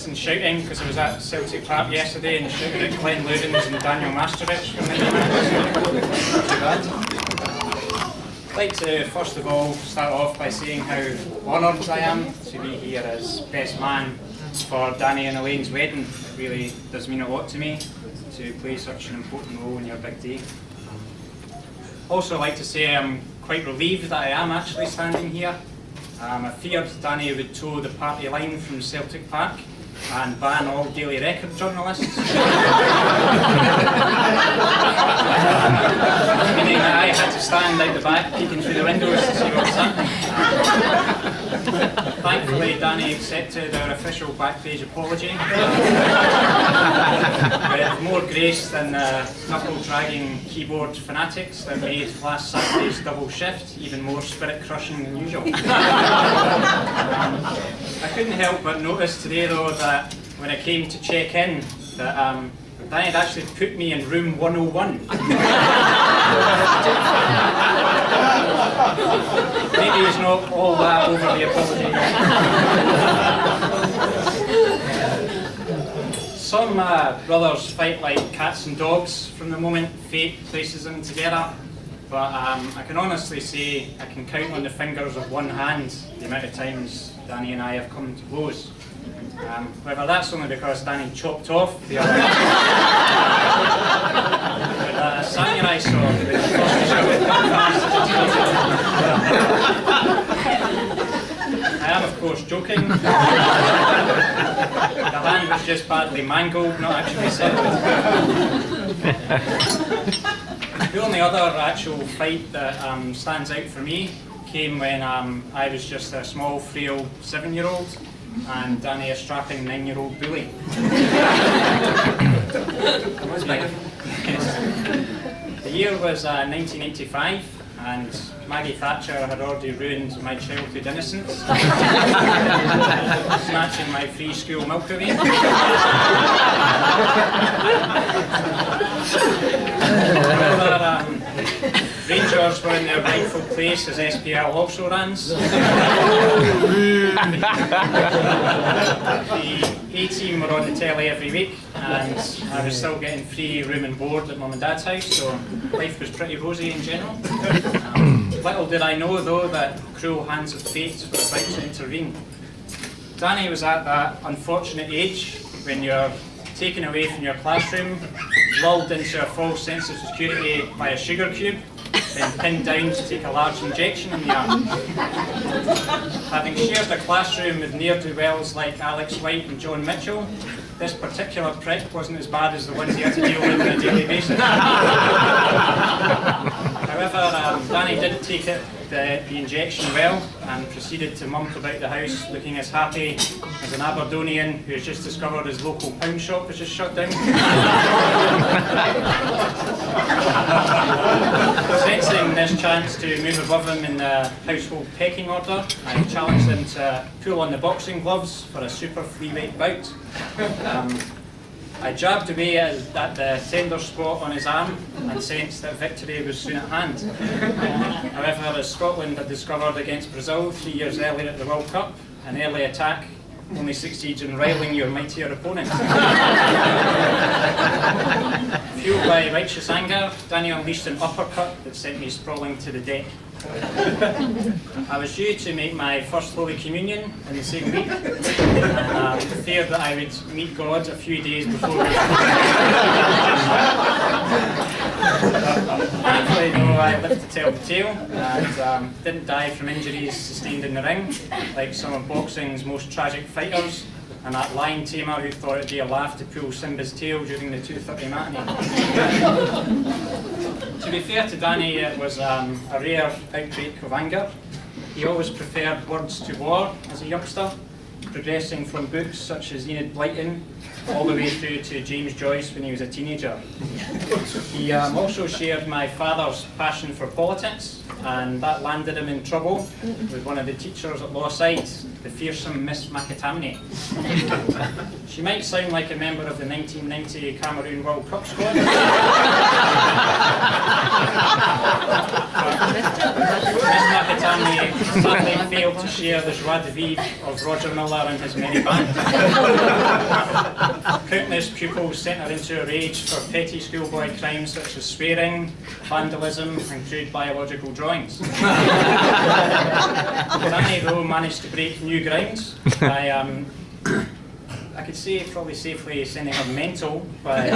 and shouting because I was at Celtic Park yesterday and shouted at Glenn Loudons and Daniel Masterovich for 90 minutes. Not too bad. I'd like to first of all start off by saying how honoured I am to be here as best man for Danny and Elaine's wedding. It really does mean a lot to me to play such an important role in your big day. Also, I'd like to say I'm quite relieved that I am actually standing here. I feared Danny would toe the party line from Celtic Park and ban all Daily Record journalists. Meaning that I had to stand out the back peeking through the windows to see what was happening. Thankfully, Danny accepted our official backpage apology with more grace than the knuckle-dragging keyboard fanatics that made last Saturday's double shift even more spirit-crushing than usual. I couldn't help but notice today, though, that when I came to check in, that Danny had actually put me in room 101. Maybe he's not all that overly apologetic. Some brothers fight like cats and dogs from the moment fate places them together, but I can honestly say I can count on the fingers of one hand the amount of times Danny and I have come to blows. However, that's only because Danny chopped off the other with a samurai sword with I am, of course, joking. The hand was just badly mangled, not actually severed. The only other actual fight that stands out for me came when I was just a small, frail 7-year-old and Danny a strapping 9-year-old bully. The year was 1985 and Maggie Thatcher had already ruined my childhood innocence, snatching my free school milk away. However, Rangers were in their rightful place as SPL also runs. The A-team were on the telly every week and I was still getting free room and board at Mum and Dad's house, so life was pretty rosy in general. Little did I know, though, that cruel hands of fate were about to intervene. Danny was at that unfortunate age when you're taken away from your classroom, lulled into a false sense of security by a sugar cube, then pinned down to take a large injection in the arm. Having shared a classroom with ne'er-do-wells like Alex White and John Mitchell, this particular prick wasn't as bad as the ones he had to deal with on a daily basis. However, Danny did take the injection well and proceeded to mump about the house looking as happy as an Aberdonian who has just discovered his local pound shop was just shut down. Sensing this chance to move above him in the household pecking order, I challenged him to pull on the boxing gloves for a super freeweight bout. I jabbed away at the tender spot on his arm and sensed that victory was soon at hand. However, as Scotland had discovered against Brazil 3 years earlier at the World Cup, an early attack only succeeds in riling your mightier opponent. Fueled by righteous anger, Danny unleashed an uppercut that sent me sprawling to the deck. I was due to make my first Holy Communion in the same week, and feared that I would meet God a few days before. Thankfully, though, I lived to tell the tale and didn't die from injuries sustained in the ring, like some of boxing's most tragic fighters, and that lion tamer who thought it'd be a laugh to pull Simba's tail during the 2:30 matinee. To be fair to Danny, it was a rare outbreak of anger. He always preferred words to war as a youngster, progressing from books such as Enid Blyton all the way through to James Joyce when he was a teenager. He also shared my father's passion for politics, and that landed him in trouble with one of the teachers at Lawside, the fearsome Miss McAllion. She might sound like a member of the 1990 Cameroon World Cup squad. Miss McAllion sadly failed to share the joie de vivre of Roger Miller and his merry band. countless pupils sent her into a rage for petty schoolboy crimes such as swearing, vandalism and crude biological drawings. Danny, though, managed to break new ground by, I could say probably safely sending her mental by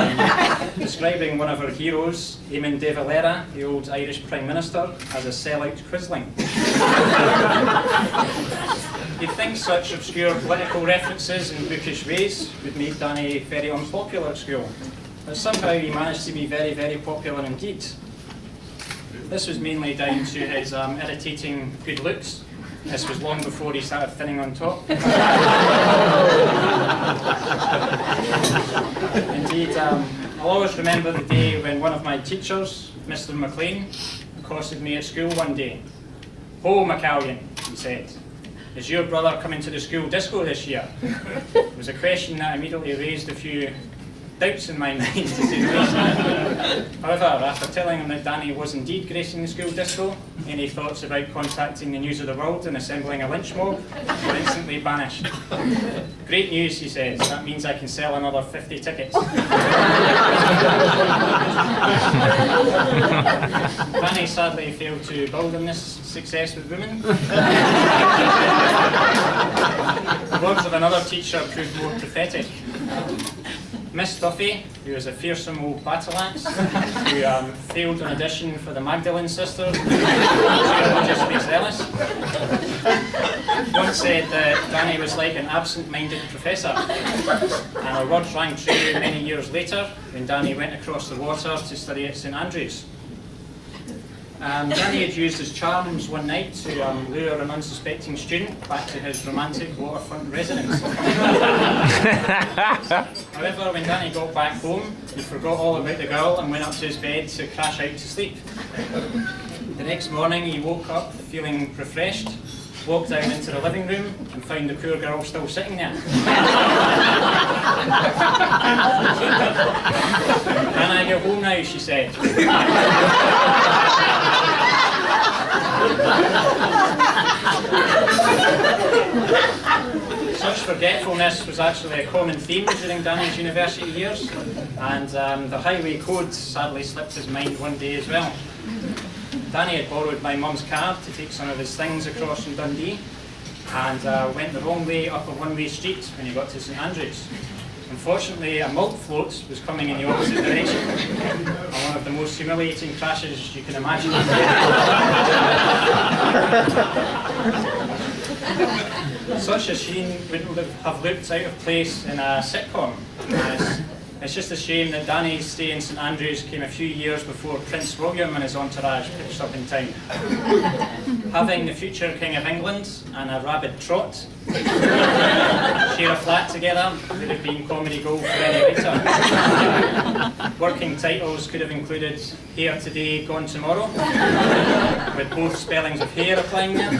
describing one of her heroes, Eamon de Valera, the old Irish Prime Minister, as a sellout quisling. You'd think such obscure political references and bookish ways would make Danny very unpopular at school, but somehow he managed to be very, very popular indeed. This was mainly down to his irritating good looks. This was long before he started thinning on top. Indeed, I'll always remember the day when one of my teachers, Mr. McAllion, accosted me at school one day. "Ho, McAllion," he said. "Is your brother coming to the school disco this year?" It was a question that immediately raised a few doubts in my mind, to say the least. However, after telling him that Danny was indeed gracing the school disco, any thoughts about contacting the News of the World and assembling a lynch mob were instantly banished. "Great news," he says, "that means I can sell another 50 tickets." Danny sadly failed to build on this success with women. The words of another teacher proved more prophetic. Miss Duffy, who was a fearsome old battle axe, who failed an audition for the Magdalene sisters, religiously zealous, once said that Danny was like an absent-minded professor, and her words rang true many years later when Danny went across the water to study at St Andrews. Danny had used his charms one night to lure an unsuspecting student back to his romantic waterfront residence. However, when Danny got back home, he forgot all about the girl and went up to his bed to crash out to sleep. The next morning, he woke up feeling refreshed, walked down into the living room and found the poor girl still sitting there. "Can I go home now?" she said. Such forgetfulness was actually a common theme during Danny's university years, and the highway code sadly slipped his mind one day as well. Danny had borrowed my mum's car to take some of his things across from Dundee, and went the wrong way up a one-way street when he got to St Andrews. Unfortunately, a malt float was coming in the opposite direction, and one of the most humiliating crashes you can imagine. Such a scene wouldn't have looked out of place in a sitcom. It's just a shame that Danny's stay in St Andrews came a few years before Prince William and his entourage pitched up in town. Having the future King of England and a rabid trot share a flat together would have been comedy gold for any writer. Working titles could have included Here Today, Gone Tomorrow, with both spellings of hair applying there.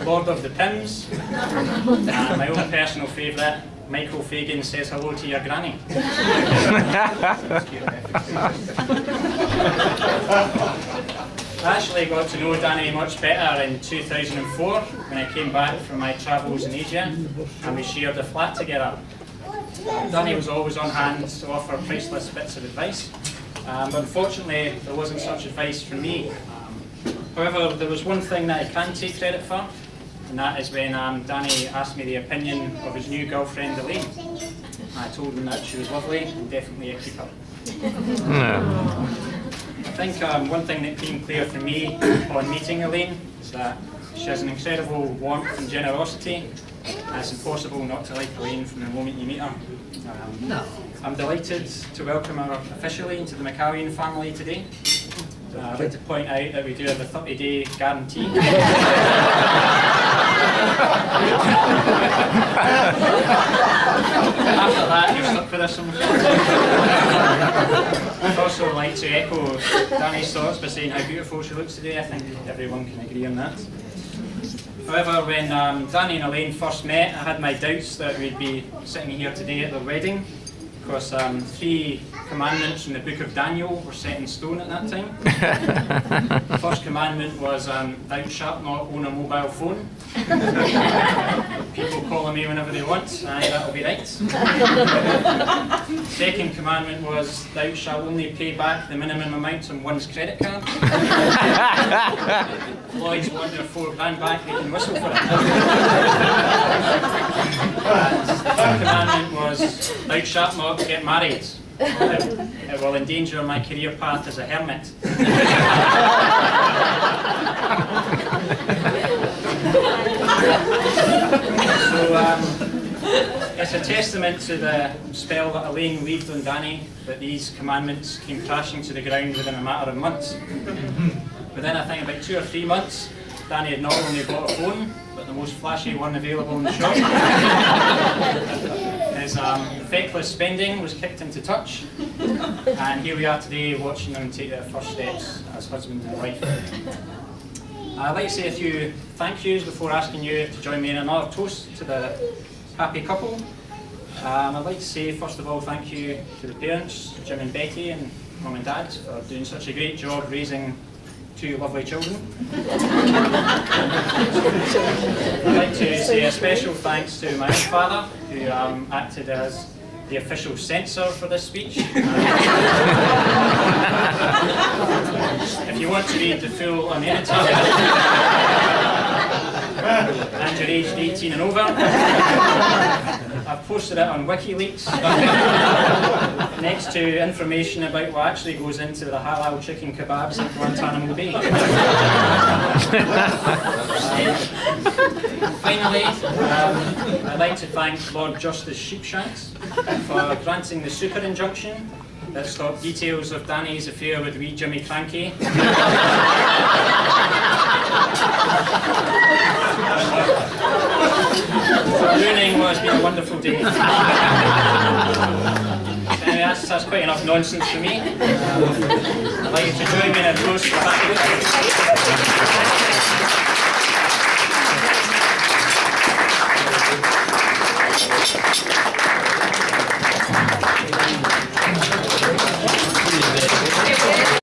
Lord of the Pims, and my own personal favourite, Michael Fagan Says Hello to Your Granny. I actually got to know Danny much better in 2004 when I came back from my travels in Asia and we shared a flat together. Danny was always on hand to offer priceless bits of advice, but unfortunately there wasn't such advice from me. However, there was one thing that I can take credit for, and that is when Danny asked me the opinion of his new girlfriend, Elaine. I told him that she was lovely and definitely a keeper. I think one thing that came clear for me upon meeting Elaine is that she has an incredible warmth and generosity, and it's impossible not to like Elaine from the moment you meet her. I'm delighted to welcome her officially into the McAllion family today. I'd like to point out that we do have a 30-day guarantee. After that, you're stuck with us. I'd also like to echo Danny's thoughts by saying how beautiful she looks today. I think everyone can agree on that. However, when Danny and Elaine first met, I had my doubts that we'd be sitting here today at their wedding, because 3 commandments in the book of Daniel were set in stone at that time. The first commandment was, thou shalt not own a mobile phone. People calling me whenever they want, aye, that'll be right. Second commandment was, thou shalt only pay back the minimum amount on one's credit card. Lloyds want their £4,000 back, they can whistle for it. And the third commandment was, thou shalt not get married. It will endanger my career path as a hermit. So it's a testament to the spell that Elaine weaved on Danny that these commandments came crashing to the ground within a matter of months. Within, I think, about 2 or 3 months, Danny had not only bought a phone, but the most flashy one available in the shop. His feckless spending was kicked into touch, and here we are today watching them take their first steps as husband and wife. I'd like to say a few thank yous before asking you to join me in another toast to the happy couple. I'd like to say, first of all, thank you to the parents, Jim and Betty, and Mum and Dad, for doing such a great job raising 2 lovely children. I'd like to say a special thanks to my own father, who acted as the official censor for this speech. If you want to read the full unedited and you're aged 18 and over, I've posted it on WikiLeaks next to information about what actually goes into the halal chicken kebabs in Guantanamo Bay. Finally, I'd like to thank Lord Justice Sheepshanks for granting the super injunction that stopped details of Danny's affair with wee Jimmy Cranky. Ruining what has been a wonderful day. Anyway, that's quite enough nonsense for me. I'd like you to join me in a toast for happiness.